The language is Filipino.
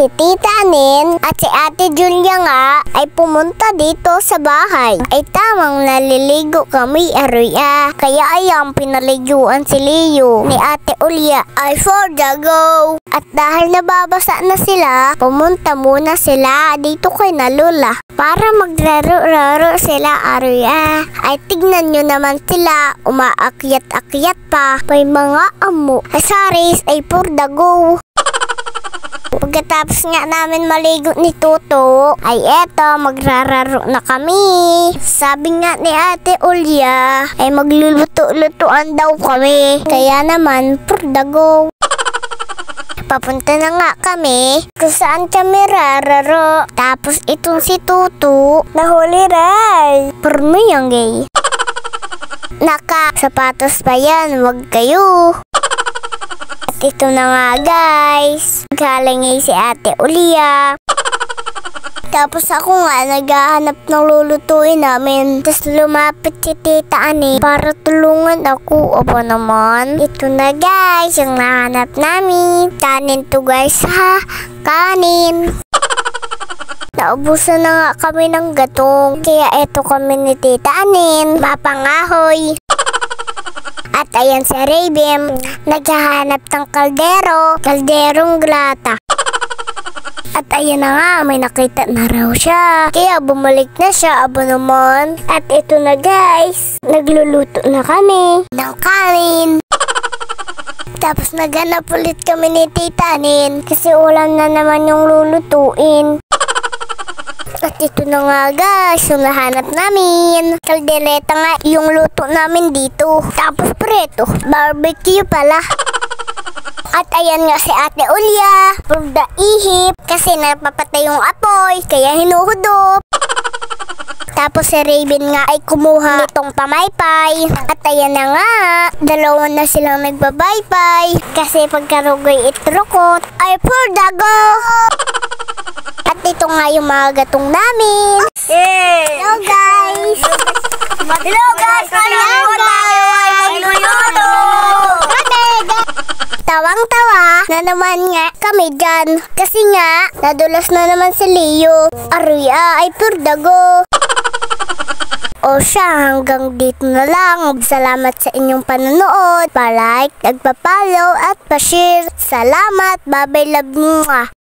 Si Tita Nin at si Ate Julia nga ay pumunta dito sa bahay. Ay tamang naliligo kami aruya. Kaya ayang pinaliguan si Leo ni Ate Ulya ay for the go. At dahil nababasa na sila, pumunta muna sila dito kay na Lola para maglaro-laro sila aruya. Ay tignan nyo naman sila, umaakyat-akyat pa. May mga amo. Asaris ay for the go. Pagkatapos nga namin maligo ni Toto, ay eto, magrararo na kami. Sabi nga ni Ate Ulya, ay magluluto-lutuan daw kami. Kaya naman, for the go. Papunta na nga kami kung saan kami rararo. Tapos itong si Toto, nahuli ray. Porno yung gay. Naka, sapatos pa yan, wag kayo. Ito na nga guys, galing si Ate Ulya. Tapos ako nga naghahanap ng lulutuin namin. Tapos lumapit si Tita Ani para tulungan ako. Aba naman, ito na guys yung nahanap namin. Kanin to guys ha, kanin. Naubusan na nga kami ng gatong. Kaya eto kami ni Tita Anin, mapangahoy. At ayan si Raybim, naghahanap ng kalderong glata. At ayan na nga, may nakita na raw siya. Kaya bumalik na siya, aba naman. At ito na guys, nagluluto na kami ng kanin. Tapos naghanap ulit kami ni Tita Nin kasi ulam na naman yung lulutuin. At ito na nga guys, yung nahanap namin. Kaldereta nga yung luto namin dito. Tapos preto, barbecue pala. At ayan nga si Ate Ulya, for the ihip. Kasi napapatay yung apoy, kaya hinuhudop. Tapos si Raven nga ay kumuha nitong pamaypay. At ayan na nga, dalawa na silang nagbabaypay. Kasi pagkarugay itrukot, ay for the go! At ito nga yung mga gatong namin. Hello guys! Hello guys! Ngayon tayo ay magluluto! Tawang-tawa na naman nga kami dyan. Kasi nga, nadulas na naman si Leo. Aruya ay for the go! O siya, hanggang dito na lang. Salamat sa inyong panonood. Pa-like, nagpa-follow at pa-share. Salamat. Bye-bye, love nyo.